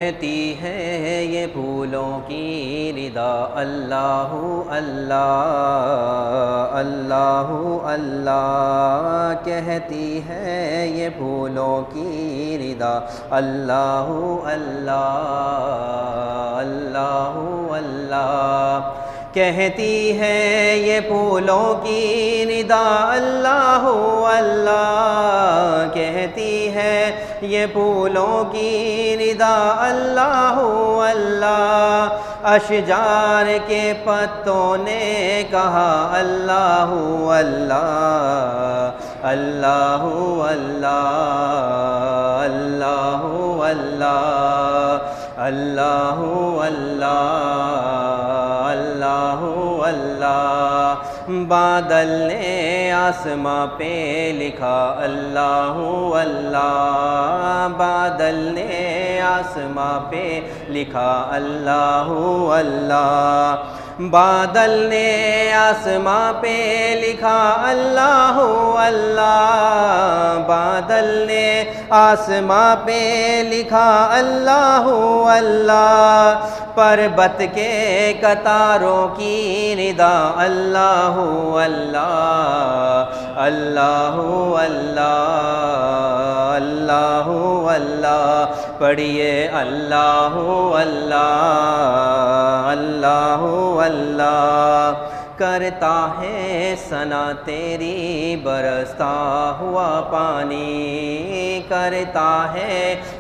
کہتی ہے یہ پھولوں کی ندا اللہ اللہ اللہ اللہ، کہتی ہے یہ پھولوں کی ندا اللہ اللہ اللہ اللہ، کہتی ہے یہ پھولوں کی ندا اللہ اللہ، کہتی ہے یہ پھولوں کی ندا اللہ اللہ، اشجار کے پتوں نے کہا اللہ اللہ اللہ اللہ اللہ اللہ اللہ اللہ اللہ اللہ، بادل نے آسماں پہ لکھا اللہ اللہ، بادل نے آسماں پہ لکھا اللہ اللہ، بادل نے آسماں پہ لکھا اللہ اللہ، بادل نے آسماں پہ لکھا اللہ اللہ، پربت کے قطاروں کی ندا اللہ اللہ اللہ اللہ اللہ اللہ، پڑھیے اللہ اللہ اللہ اللہ، کرتا ہے ثنا تیری برستا ہوا پانی، کرتا ہے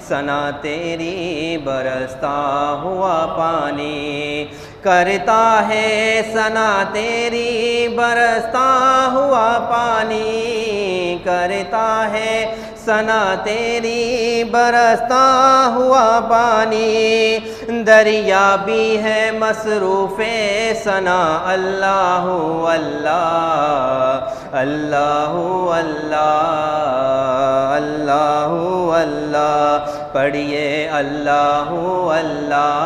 ثنا تیری برستا ہوا پانی، کرتا ہے ثنا تیری برستا ہوا پانی، کرتا ہے ثنا تیری برستا ہوا پانی، دریا بھی ہے مصروف ثنا اللہ اللہ اللہ اللہ اللہ اللہ، پڑھیے اللہ اللہ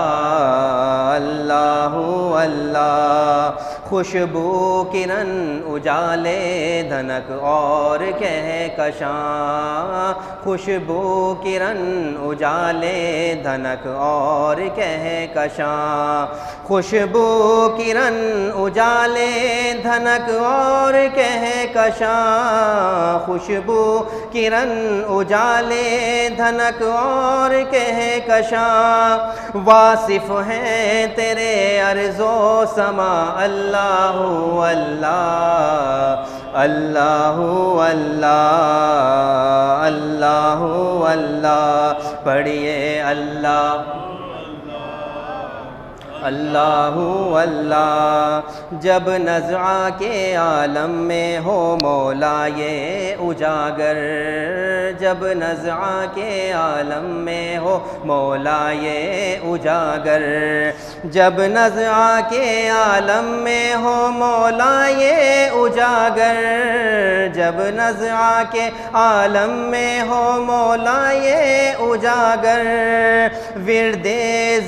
اللہ اللہ، خوشبو کرن اجالے دھنک اور کہکشاں، خوشبو کرن اجالے دھنک اور کہکشاں، خوشبو کرن اجالے دھنک اور کہکشاں، خوشبو کرن اجالے دھنک اور کہکشاں، واصف ہیں تیرے ارض و سما اللہ اللہ اللہ اللہ اللہ اللہ، پڑھیے اللہ اللہ اللہ، جب نزعہ کے عالم میں ہو مولا یہ اجاگر، جب نزعہ کے عالم میں ہو مولا یہ اجاگر، جب نزعہ کے عالم میں ہو مولا یہ اجاگر، جب نزعہ کے عالم میں ہو مولا یہ اجاگر، ورد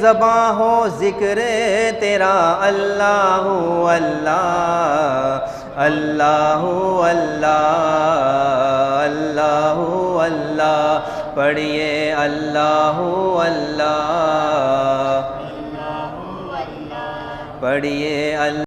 زباں ہو ذکر تیرا اللہ اللہ اللہ اللہ اللہ اللہ، پڑھیے اللہ اللہ، پڑھیے اللہ۔